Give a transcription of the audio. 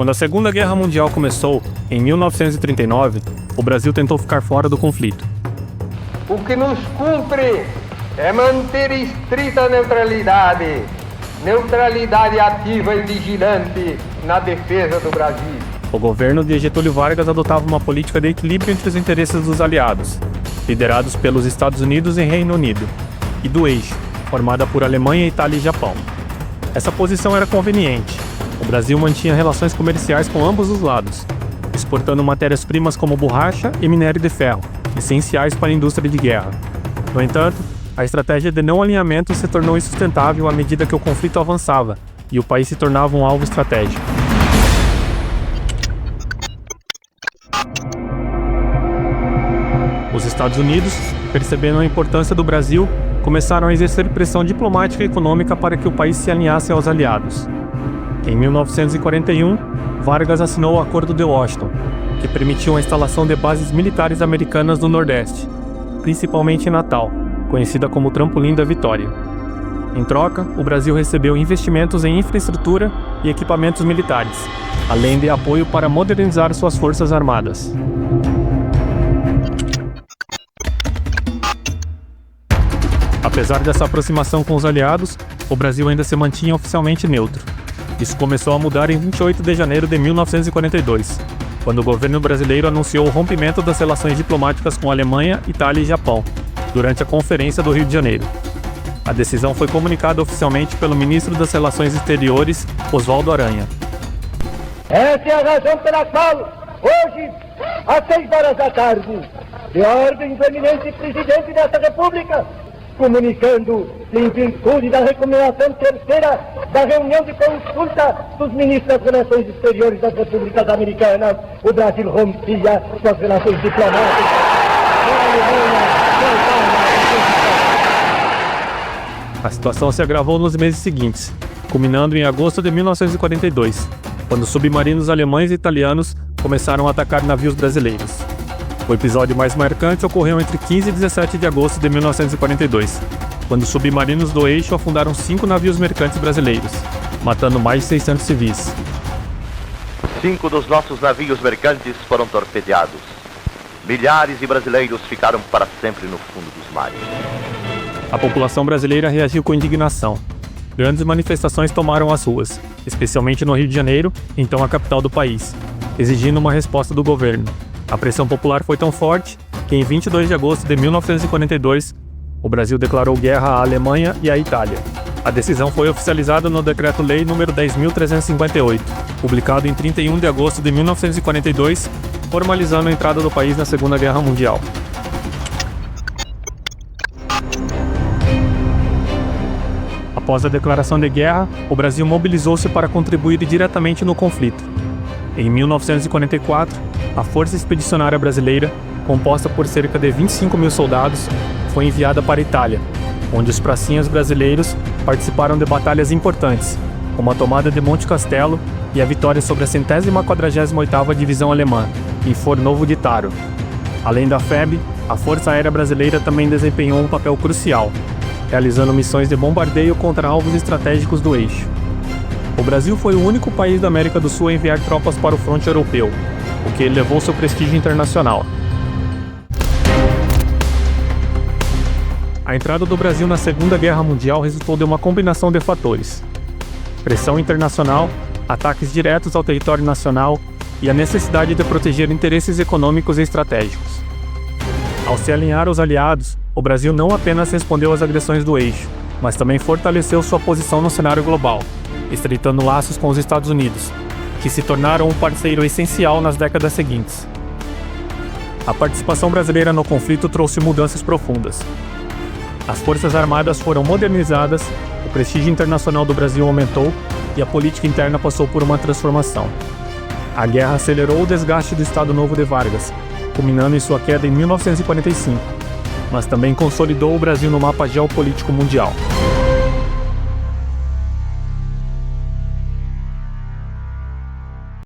Quando a Segunda Guerra Mundial começou, em 1939, o Brasil tentou ficar fora do conflito. O que nos cumpre é manter estrita neutralidade ativa e vigilante na defesa do Brasil. O governo de Getúlio Vargas adotava uma política de equilíbrio entre os interesses dos aliados, liderados pelos Estados Unidos e Reino Unido, e do eixo, formada por Alemanha, Itália e Japão. Essa posição era conveniente. O Brasil mantinha relações comerciais com ambos os lados, exportando matérias-primas como borracha e minério de ferro, essenciais para a indústria de guerra. No entanto, a estratégia de não alinhamento se tornou insustentável à medida que o conflito avançava e o país se tornava um alvo estratégico. Os Estados Unidos, percebendo a importância do Brasil, começaram a exercer pressão diplomática e econômica para que o país se alinhasse aos aliados. Em 1941, Vargas assinou o Acordo de Washington, que permitiu a instalação de bases militares americanas no Nordeste, principalmente em Natal, conhecida como Trampolim da Vitória. Em troca, o Brasil recebeu investimentos em infraestrutura e equipamentos militares, além de apoio para modernizar suas forças armadas. Apesar dessa aproximação com os aliados, o Brasil ainda se mantinha oficialmente neutro. Isso começou a mudar em 28 de janeiro de 1942, quando o governo brasileiro anunciou o rompimento das relações diplomáticas com a Alemanha, Itália e Japão, durante a Conferência do Rio de Janeiro. A decisão foi comunicada oficialmente pelo ministro das Relações Exteriores, Oswaldo Aranha. Essa é a razão pela qual, hoje, às 6 da tarde, de ordem do eminente presidente desta República, comunicando em virtude da recomendação terceira da reunião de consulta dos ministros das Relações Exteriores das Repúblicas Americanas, o Brasil rompia suas relações diplomáticas com a Alemanha. A situação se agravou nos meses seguintes, culminando em agosto de 1942, quando submarinos alemães e italianos começaram a atacar navios brasileiros. O episódio mais marcante ocorreu entre 15 e 17 de agosto de 1942, quando submarinos do eixo afundaram 5 navios mercantes brasileiros, matando mais de 600 civis. 5 dos nossos navios mercantes foram torpedeados. Milhares de brasileiros ficaram para sempre no fundo dos mares. A população brasileira reagiu com indignação. Grandes manifestações tomaram as ruas, especialmente no Rio de Janeiro, então a capital do país, exigindo uma resposta do governo. A pressão popular foi tão forte que, em 22 de agosto de 1942, o Brasil declarou guerra à Alemanha e à Itália. A decisão foi oficializada no Decreto-Lei nº 10.358, publicado em 31 de agosto de 1942, formalizando a entrada do país na Segunda Guerra Mundial. Após a declaração de guerra, o Brasil mobilizou-se para contribuir diretamente no conflito. Em 1944, a Força Expedicionária Brasileira, composta por cerca de 25 mil soldados, foi enviada para a Itália, onde os pracinhas brasileiros participaram de batalhas importantes, como a tomada de Monte Castelo e a vitória sobre a 148ª Divisão Alemã, em Fornovo di Taro. Além da FEB, a Força Aérea Brasileira também desempenhou um papel crucial, realizando missões de bombardeio contra alvos estratégicos do eixo. O Brasil foi o único país da América do Sul a enviar tropas para o fronte europeu, o que elevou seu prestígio internacional. A entrada do Brasil na Segunda Guerra Mundial resultou de uma combinação de fatores: pressão internacional, ataques diretos ao território nacional e a necessidade de proteger interesses econômicos e estratégicos. Ao se alinhar aos aliados, o Brasil não apenas respondeu às agressões do eixo, mas também fortaleceu sua posição no cenário global, estreitando laços com os Estados Unidos, que se tornaram um parceiro essencial nas décadas seguintes. A participação brasileira no conflito trouxe mudanças profundas. As forças armadas foram modernizadas, o prestígio internacional do Brasil aumentou e a política interna passou por uma transformação. A guerra acelerou o desgaste do Estado Novo de Vargas, culminando em sua queda em 1945, mas também consolidou o Brasil no mapa geopolítico mundial.